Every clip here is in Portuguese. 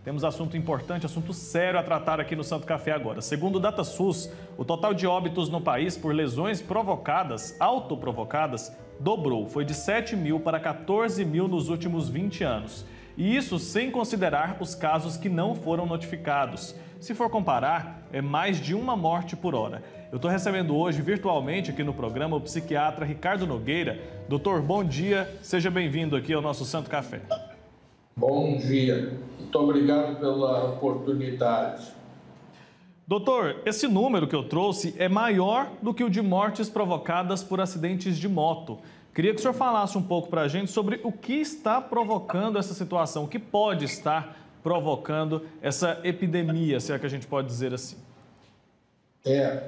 Temos assunto importante, assunto sério a tratar aqui no Santo Café agora. Segundo o DataSUS, o total de óbitos no país por lesões provocadas, autoprovocadas, dobrou. Foi de 7 mil para 14 mil nos últimos 20 anos. E isso sem considerar os casos que não foram notificados. Se for comparar, é mais de uma morte por hora. Eu estou recebendo hoje, virtualmente, aqui no programa, o psiquiatra Ricardo Nogueira. Doutor, bom dia. Seja bem-vindo aqui ao nosso Santo Café. Bom dia. Muito obrigado pela oportunidade. Doutor, esse número que eu trouxe é maior do que o de mortes provocadas por acidentes de moto. Queria que o senhor falasse um pouco para a gente sobre o que está provocando essa situação, o que pode estar provocando essa epidemia, se é que a gente pode dizer assim.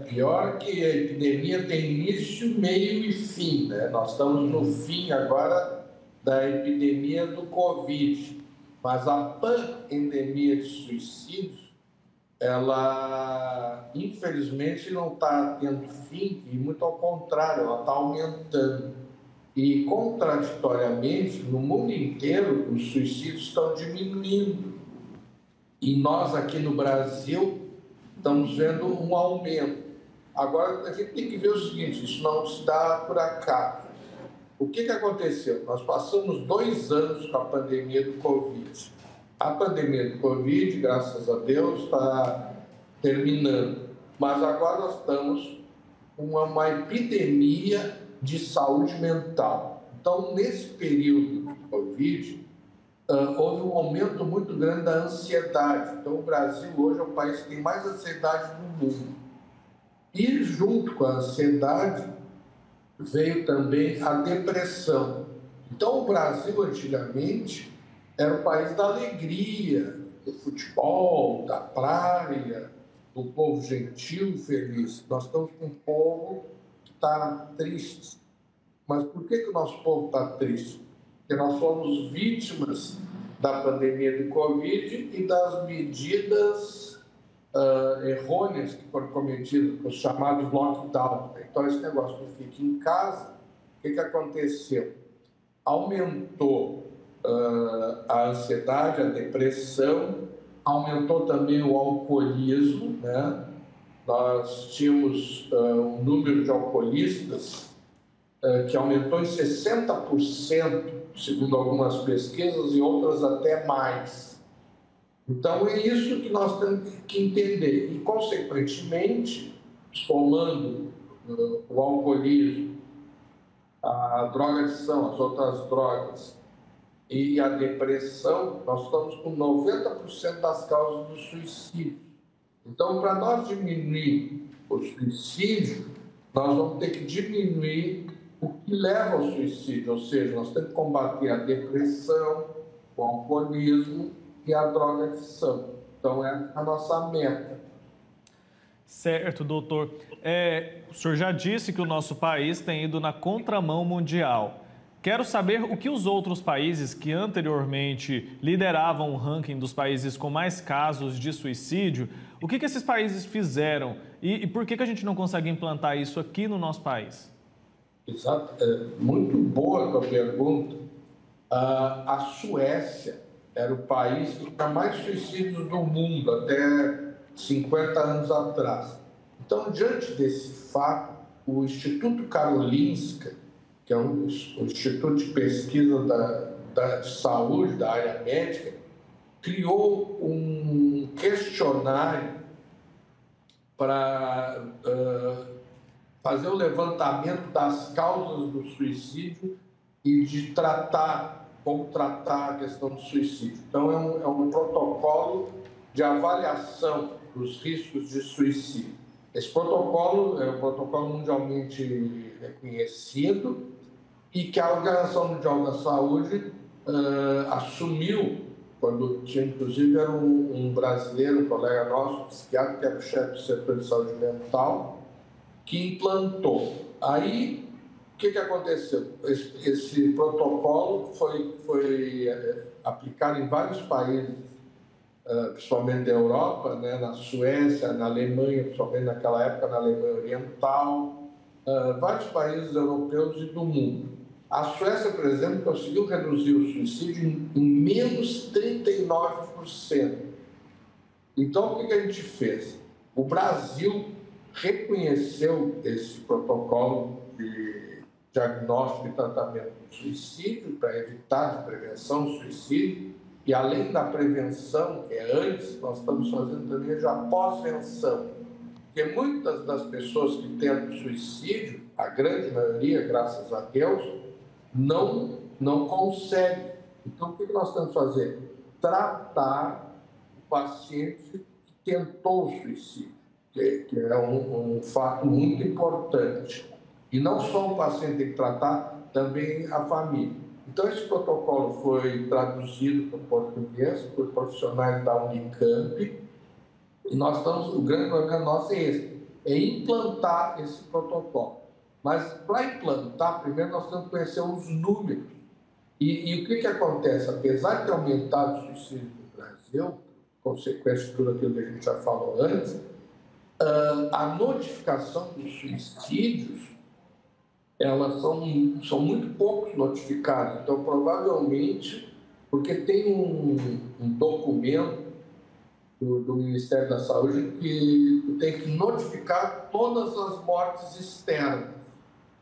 Pior que a epidemia tem início, meio e fim, né? Nós estamos no fim agora da epidemia do Covid, mas a pandemia de suicídios, ela infelizmente não está tendo fim e muito ao contrário, ela está aumentando. E contraditoriamente, no mundo inteiro, os suicídios estão diminuindo. E nós aqui no Brasil estamos vendo um aumento. Agora, a gente tem que ver o seguinte, isso não se dá por acaso. O que aconteceu? Nós passamos 2 anos com a pandemia do Covid. A pandemia do Covid, graças a Deus, está terminando. Mas agora nós estamos com uma epidemia de saúde mental. Então, nesse período do Covid, houve um aumento muito grande da ansiedade. Então, o Brasil hoje é o país que tem mais ansiedade do mundo. E junto com a ansiedade veio também a depressão. Então, o Brasil antigamente era o país da alegria, do futebol, da praia, do povo gentil e feliz. Nós estamos com um povo que está triste. Mas por que o nosso povo está triste? Porque nós somos vítimas da pandemia do Covid e das medidas errôneas que foram cometidas, os chamados lockdowns. Então, esse negócio do fique em casa, o que aconteceu? Aumentou a ansiedade, a depressão, aumentou também o alcoolismo, né? Nós tínhamos um número de alcoolistas que aumentou em 60%, segundo algumas pesquisas, e outras até mais. Então, é isso que nós temos que entender. E, consequentemente, somando o alcoolismo, a drogadição, as outras drogas e a depressão, nós estamos com 90% das causas do suicídio. Então, para nós diminuir o suicídio, nós vamos ter que diminuir o que leva ao suicídio, ou seja, nós temos que combater a depressão, o alcoolismo e a drogadição. Então, essa é a nossa meta. Certo, doutor. O senhor já disse que o nosso país tem ido na contramão mundial. Quero saber o que os outros países que anteriormente lideravam o ranking dos países com mais casos de suicídio, o que esses países fizeram e por que a gente não consegue implantar isso aqui no nosso país? Exato. Muito boa a tua pergunta. A Suécia era o país que tinha mais suicídios do mundo até 50 anos atrás. Então, diante desse fato, o Instituto Karolinska, que é um instituto de pesquisa de saúde, da área médica, criou um questionário para fazer o levantamento das causas do suicídio e de como tratar a questão do suicídio. Então, é um protocolo de avaliação dos riscos de suicídio. Esse protocolo é um protocolo mundialmente reconhecido e que a Organização Mundial da Saúde assumiu, quando tinha, inclusive, era um brasileiro, um colega nosso, psiquiatra, que era o chefe do setor de saúde mental, que implantou. Aí, o que aconteceu? Esse protocolo foi aplicado em vários países, principalmente da Europa, né, na Suécia, na Alemanha, principalmente naquela época na Alemanha Oriental, vários países europeus e do mundo. A Suécia, por exemplo, conseguiu reduzir o suicídio em menos 39%. Então, o que a gente fez? O Brasil reconheceu esse protocolo de diagnóstico e tratamento do suicídio para evitar de prevenção do suicídio, e além da prevenção, que é antes, nós estamos fazendo também já pós-venção, porque muitas das pessoas que tentam suicídio, a grande maioria, graças a Deus, não consegue. Então, o que nós temos que fazer? Tratar o paciente que tentou o suicídio, que é um fato muito importante. E não só o paciente tem que tratar, também a família. Então, esse protocolo foi traduzido para o português por profissionais da Unicamp, e nós estamos, o grande problema nosso é esse, é implantar esse protocolo. Mas, para implantar, primeiro nós temos que conhecer os números. E o que acontece? Apesar de ter aumentado o suicídio no Brasil, consequência de tudo aquilo que a gente já falou antes, a notificação dos suicídios, elas são muito poucos notificados. Então, provavelmente, porque tem um documento do Ministério da Saúde que tem que notificar todas as mortes externas.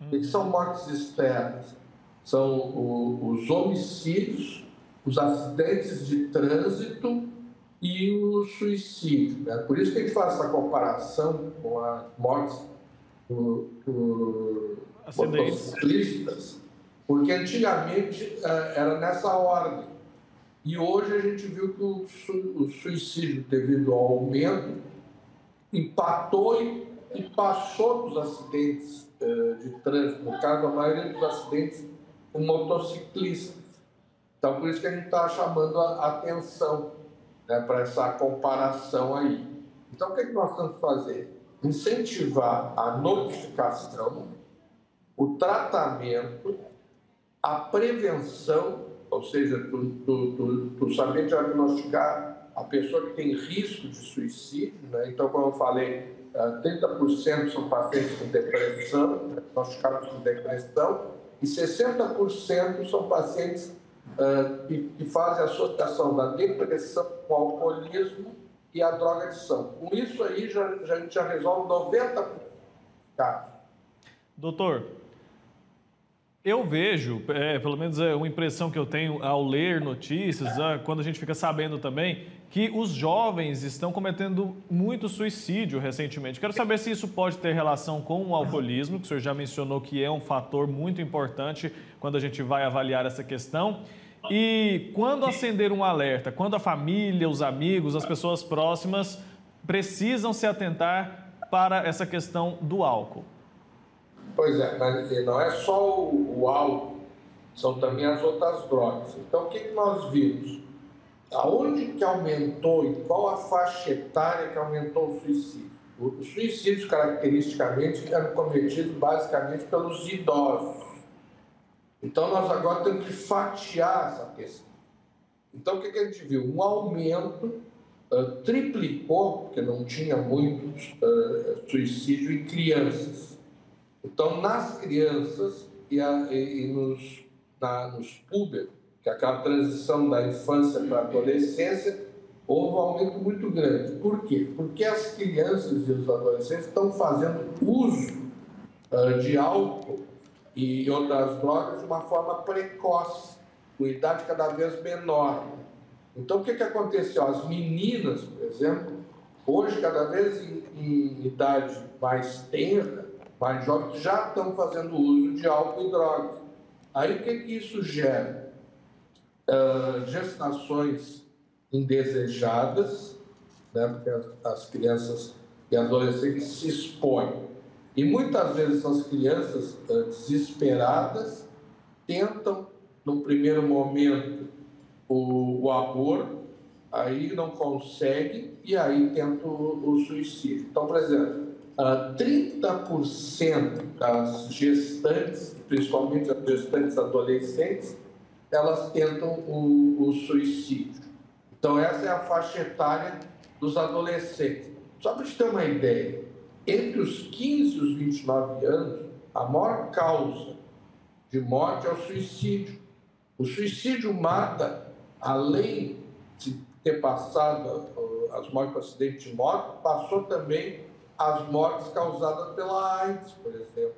O que são mortes externas? São os homicídios, os acidentes de trânsito e o suicídio, né? Por isso que a gente faz essa comparação com as mortes do motociclistas, porque antigamente era nessa ordem. E hoje a gente viu que o suicídio, devido ao aumento, empatou e passou dos acidentes de trânsito, no caso, a maioria dos acidentes com motociclistas. Então, por isso que a gente está chamando a atenção, né, para essa comparação aí. Então, o que nós temos que fazer? Incentivar a notificação, o tratamento, a prevenção, ou seja, tu saber diagnosticar a pessoa que tem risco de suicídio, né? Então, como eu falei, 30% são pacientes com depressão, diagnosticados com depressão, e 60% são pacientes que fazem associação da depressão com o alcoolismo e a drogadição. Com isso aí, a gente já resolve 90% dos casos. Doutor, eu vejo, pelo menos é uma impressão que eu tenho ao ler notícias, quando a gente fica sabendo também, que os jovens estão cometendo muito suicídio recentemente. Quero saber se isso pode ter relação com o alcoolismo, que o senhor já mencionou que é um fator muito importante quando a gente vai avaliar essa questão. E quando acender um alerta, quando a família, os amigos, as pessoas próximas precisam se atentar para essa questão do álcool. Pois é, mas não é só o álcool, são também as outras drogas. Então, o que nós vimos? Aonde que aumentou e qual a faixa etária que aumentou o suicídio? Os suicídios, caracteristicamente, eram cometidos basicamente pelos idosos. Então, nós agora temos que fatiar essa questão. Então, o que a gente viu? Um aumento, triplicou, porque não tinha muito suicídio em crianças. Então, nas crianças e nos púberes, que é aquela transição da infância para a adolescência, houve um aumento muito grande. Por quê? Porque as crianças e os adolescentes estão fazendo uso de álcool e outras drogas de uma forma precoce, com idade cada vez menor. Então, o que aconteceu? As meninas, por exemplo, hoje, cada vez em idade mais tenra, mais jovens, já estão fazendo uso de álcool e drogas. Aí, o que isso gera? Gestações indesejadas, né? Porque as crianças e adolescentes se expõem. E muitas vezes as crianças desesperadas tentam, no primeiro momento, o aborto, aí não conseguem e aí tentam o suicídio. Então, por exemplo, 30% das gestantes, principalmente as gestantes adolescentes, elas tentam o suicídio. Então, essa é a faixa etária dos adolescentes. Só para a gente ter uma ideia, entre os 15 e os 29 anos, a maior causa de morte é o suicídio. O suicídio mata, além de ter passado as mortes por acidente de moto, passou também as mortes causadas pela AIDS, por exemplo.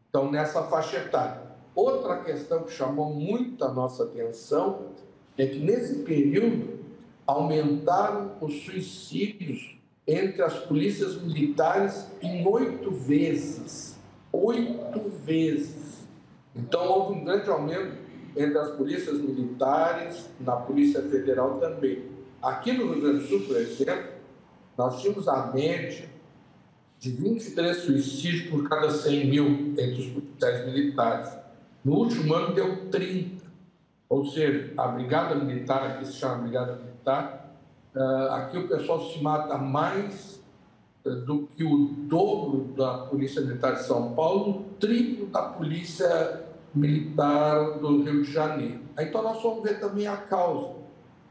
Então, nessa faixa etária. Outra questão que chamou muito a nossa atenção é que, nesse período, aumentaram os suicídios entre as polícias militares em 8 vezes. 8 vezes. Então, houve um grande aumento entre as polícias militares, na Polícia Federal também. Aqui no Rio Grande do Sul, por exemplo, nós tínhamos a média de 23 suicídios por cada 100 mil entre os policiais militares. No último ano deu 30. Ou seja, a Brigada Militar, aqui se chama Brigada Militar, aqui o pessoal se mata mais do que o dobro da Polícia Militar de São Paulo, o triplo da Polícia Militar do Rio de Janeiro. Então nós vamos ver também a causa.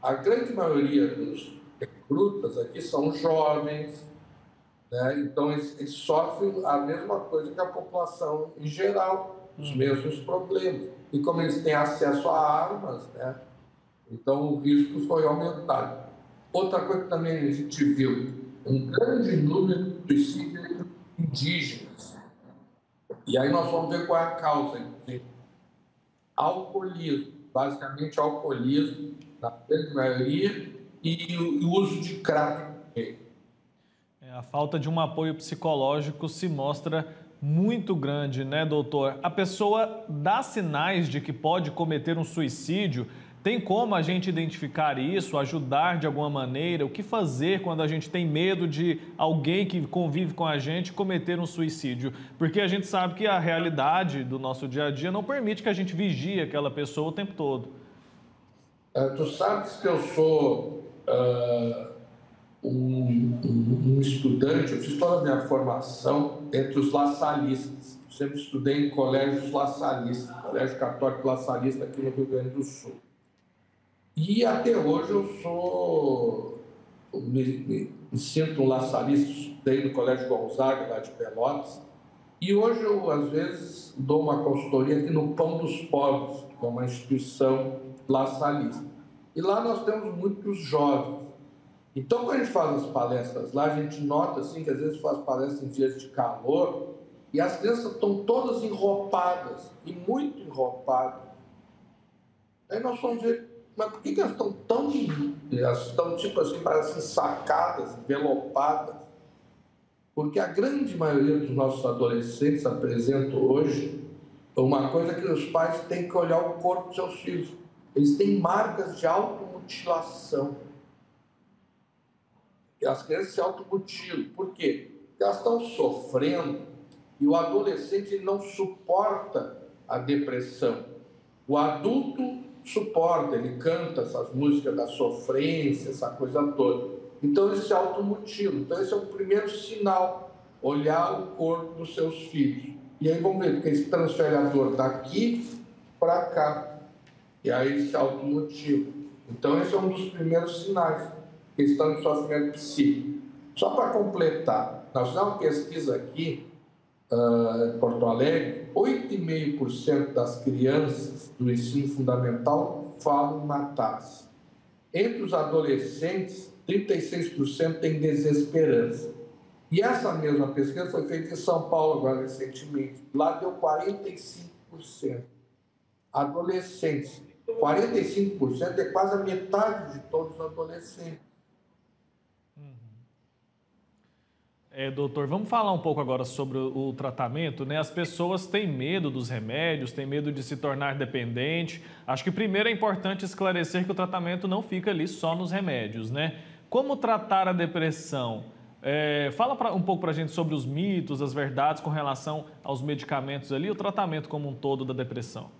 A grande maioria dos recrutas aqui são jovens, né? Então eles sofrem a mesma coisa que a população em geral, os mesmos problemas. E como eles têm acesso a armas, né? Então o risco foi aumentado. Outra coisa que também a gente viu, um grande número de suicídios indígenas. E aí nós vamos ver qual é a causa. Alcoolismo, basicamente alcoolismo, na grande maioria, e o uso de crack. A falta de um apoio psicológico se mostra muito grande, né, doutor? A pessoa dá sinais de que pode cometer um suicídio. Tem como a gente identificar isso, ajudar de alguma maneira? O que fazer quando a gente tem medo de alguém que convive com a gente cometer um suicídio? Porque a gente sabe que a realidade do nosso dia a dia não permite que a gente vigie aquela pessoa o tempo todo. Tu sabes que eu sou um estudante, eu fiz toda a minha formação entre os laçalistas. Sempre estudei em colégios laçalistas, Colégio Católico Laçalista aqui no Rio Grande do Sul. E até hoje eu me sinto um laçalista, estudei no Colégio Gonzaga, lá de Pelotas, e hoje eu, às vezes, dou uma consultoria aqui no Pão dos Pobres, que é uma instituição laçalista. E lá nós temos muitos jovens. Então, quando a gente faz as palestras lá, a gente nota assim, que às vezes faz palestras em dias de calor, e as crianças estão todas enroupadas, e muito enroupadas. Aí nós vamos ver, mas por que elas estão tão... Elas estão, tipo assim, parecem sacadas, envelopadas? Porque a grande maioria dos nossos adolescentes apresentam hoje uma coisa que os pais têm que olhar o corpo dos seus filhos. Eles têm marcas de automutilação. E as crianças se automutilam. Por quê? Porque elas estão sofrendo e o adolescente não suporta a depressão. O adulto suporta, ele canta essas músicas da sofrência, essa coisa toda. Então, eles se automutilam. Então, esse é o primeiro sinal, olhar o corpo dos seus filhos. E aí, vamos ver, porque eles transferem a dor daqui para cá. E aí, eles se automutilam. Então, esse é um dos primeiros sinais, que estão em sofrimento psíquico. Só para completar, nós fizemos uma pesquisa aqui, em Porto Alegre, 8,5% das crianças do ensino fundamental falam em matar-se. Entre os adolescentes, 36% têm desesperança. E essa mesma pesquisa foi feita em São Paulo agora recentemente. Lá deu 45%. Adolescentes. 45% é quase a metade de todos os adolescentes. Doutor, vamos falar um pouco agora sobre o tratamento, né? As pessoas têm medo dos remédios, têm medo de se tornar dependente. Acho que primeiro é importante esclarecer que o tratamento não fica ali só nos remédios, né? Como tratar a depressão? Fala um pouco para a gente sobre os mitos, as verdades com relação aos medicamentos ali, o tratamento como um todo da depressão.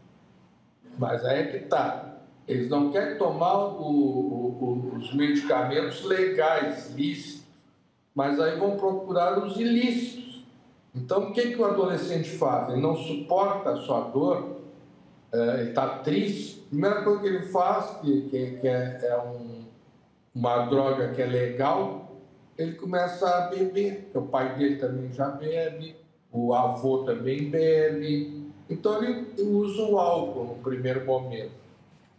Mas aí é que está. Eles não querem tomar os medicamentos legais, lícitos, mas aí vão procurar os ilícitos. Então, o que o adolescente faz? Ele não suporta a sua dor, ele está triste. A primeira coisa que ele faz, que uma droga que é legal, ele começa a beber. O pai dele também já bebe, o avô também bebe, Então ele usa o álcool no primeiro momento.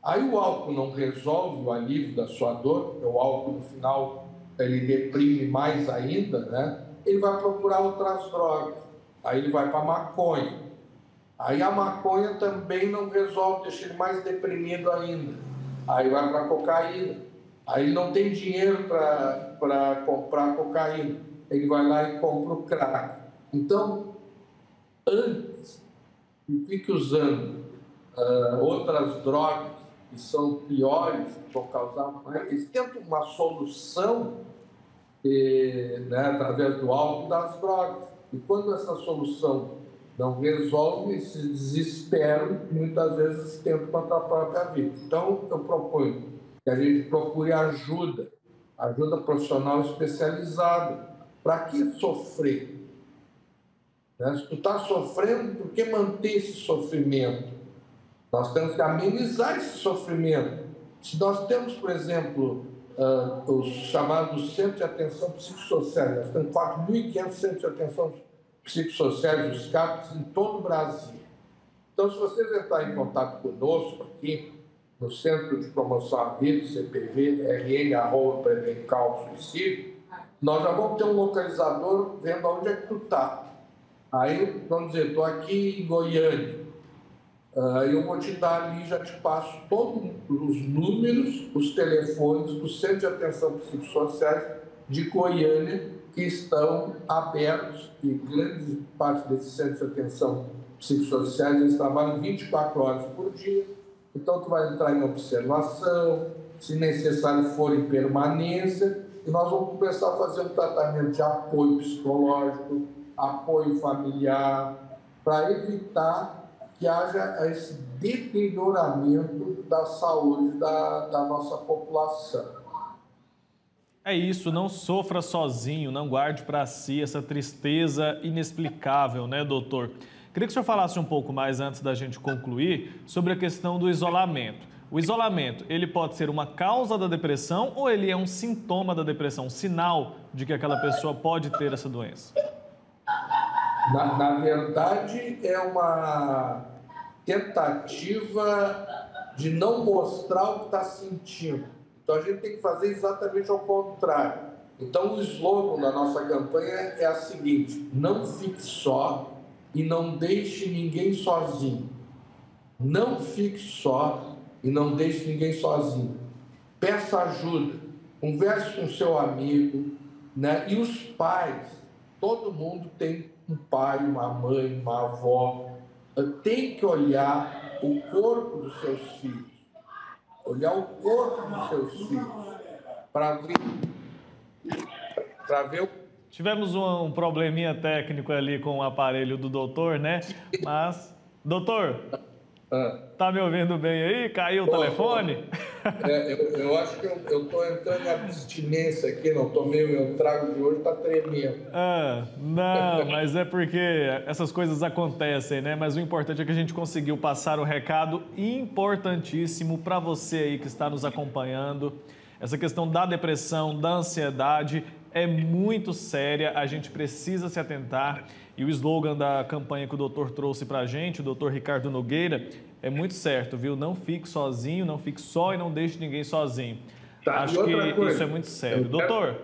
Aí o álcool não resolve o alívio da sua dor, porque o álcool no final ele deprime mais ainda, né? Ele vai procurar outras drogas. Aí ele vai para a maconha. Aí a maconha também não resolve, deixa ele mais deprimido ainda. Aí vai para a cocaína. Aí ele não tem dinheiro para comprar cocaína. Ele vai lá e compra o crack. Então, antes que fique usando outras drogas que são piores, que vão causar mais, eles tentam uma solução através do álcool das drogas. E quando essa solução não resolve, eles se desesperam e muitas vezes tentam contra a própria vida. Então, eu proponho que a gente procure ajuda profissional especializada. Para que sofrer? Se tu está sofrendo, por que manter esse sofrimento? Nós temos que amenizar esse sofrimento. Se nós temos, por exemplo, os chamados centros de atenção psicossociais, nós temos 4.500 centros de atenção psicossociais, os CAPs, em todo o Brasil. Então, se vocês entrarem em contato conosco aqui, no Centro de Promoção à Vida, CPV, rn@prevencal-suicídio, nós já vamos ter um localizador vendo onde é que tu está. Aí, vamos dizer, estou aqui em Goiânia. Eu vou te dar ali, já te passo todos os números, os telefones dos Centros de Atenção Psicossociais de Goiânia que estão abertos, e grande parte desses Centros de Atenção Psicossociais, eles trabalham 24 horas por dia. Então, tu vai entrar em observação, se necessário for em permanência, e nós vamos começar a fazer um tratamento de apoio psicológico, apoio familiar, para evitar que haja esse deterioramento da saúde da nossa população. É isso, não sofra sozinho, não guarde para si essa tristeza inexplicável, né, doutor? Queria que o senhor falasse um pouco mais, antes da gente concluir, sobre a questão do isolamento. O isolamento, ele pode ser uma causa da depressão ou ele é um sintoma da depressão, um sinal de que aquela pessoa pode ter essa doença? Na verdade, é uma tentativa de não mostrar o que está sentindo. Então, a gente tem que fazer exatamente ao contrário. Então, o slogan da nossa campanha é a seguinte: não fique só e não deixe ninguém sozinho. Não fique só e não deixe ninguém sozinho. Peça ajuda, converse com seu amigo, né? E os pais, todo mundo tem um pai, uma mãe, uma avó, tem que olhar o corpo dos seus filhos, olhar o corpo dos seus filhos, para ver o... Tivemos um probleminha técnico ali com o aparelho do doutor, né? Mas, doutor, tá me ouvindo bem aí? Caiu o telefone? Eu acho que eu estou entrando em abstinência aqui, não tomei o meu trago de hoje, está tremendo. Não, mas é porque essas coisas acontecem, né? Mas o importante é que a gente conseguiu passar o recado importantíssimo para você aí que está nos acompanhando. Essa questão da depressão, da ansiedade é muito séria, a gente precisa se atentar. E o slogan da campanha que o doutor trouxe para a gente, o doutor Ricardo Nogueira, é muito certo, viu? Não fique sozinho, não fique só e não deixe ninguém sozinho. Tá, acho que isso é muito sério. Doutor?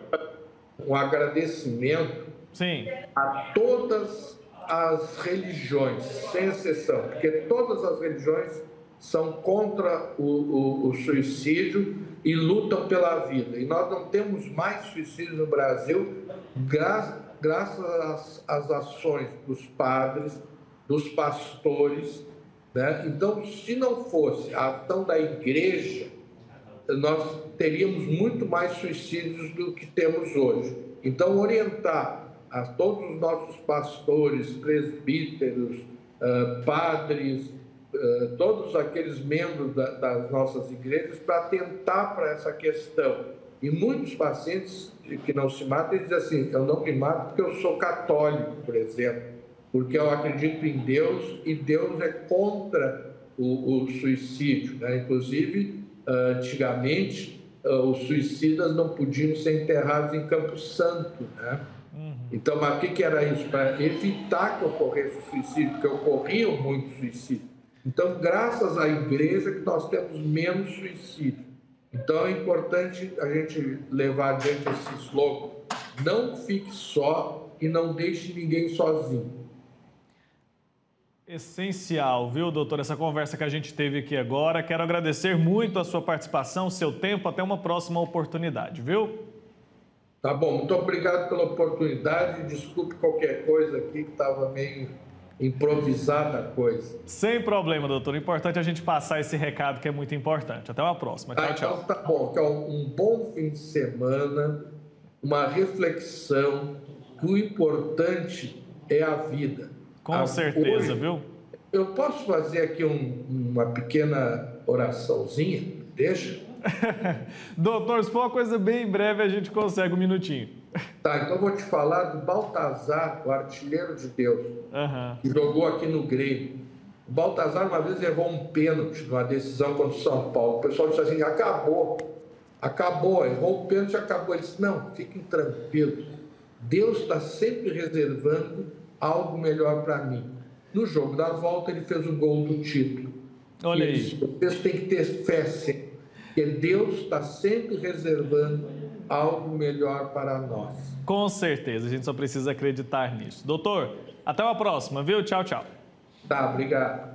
Um agradecimento Sim. A todas as religiões, sem exceção, porque todas as religiões são contra o suicídio e lutam pela vida. E nós não temos mais suicídios no Brasil graças às ações dos padres, dos pastores, né? Então, se não fosse a ação da igreja, nós teríamos muito mais suicídios do que temos hoje. Então, orientar a todos os nossos pastores, presbíteros, padres, todos aqueles membros das nossas igrejas para atentar para essa questão. E muitos pacientes que não se matam, eles dizem assim: eu não me mato porque eu sou católico, por exemplo, porque eu acredito em Deus e Deus é contra o suicídio, né? Inclusive, antigamente, os suicidas não podiam ser enterrados em Campo Santo, né? Então, mas o que era isso? Para evitar que ocorresse o suicídio, porque ocorriam muitos suicídios. Então, graças à igreja que nós temos menos suicídio. Então, é importante a gente levar adiante esse slogan: não fique só e não deixe ninguém sozinho. Essencial, viu, doutor, essa conversa que a gente teve aqui agora. Quero agradecer muito a sua participação, o seu tempo. Até uma próxima oportunidade, viu? Tá bom, muito obrigado pela oportunidade. Desculpe qualquer coisa aqui, que estava meio improvisada a coisa. Sem problema, doutor. O importante é a gente passar esse recado que é muito importante. Até uma próxima. Tchau, tchau. Então tá bom. Então, um bom fim de semana, uma reflexão, que o importante é a vida. Com certeza, hoje, viu? Eu posso fazer aqui uma pequena oraçãozinha? Deixa? Doutor, se for uma coisa bem breve, a gente consegue um minutinho. Tá, então eu vou te falar do Baltazar, o artilheiro de Deus, que jogou aqui no Grêmio. O Baltazar uma vez errou um pênalti numa decisão contra o São Paulo. O pessoal disse assim: acabou, errou o pênalti, acabou. Ele disse: não, fiquem tranquilos, Deus está sempre reservando algo melhor para mim. No jogo da volta, ele fez o gol do título. Olha aí. Vocês têm que ter fé sempre, porque Deus está sempre reservando algo melhor para nós. Com certeza, a gente só precisa acreditar nisso. Doutor, até uma próxima, viu? Tchau, tchau. Tá, obrigado.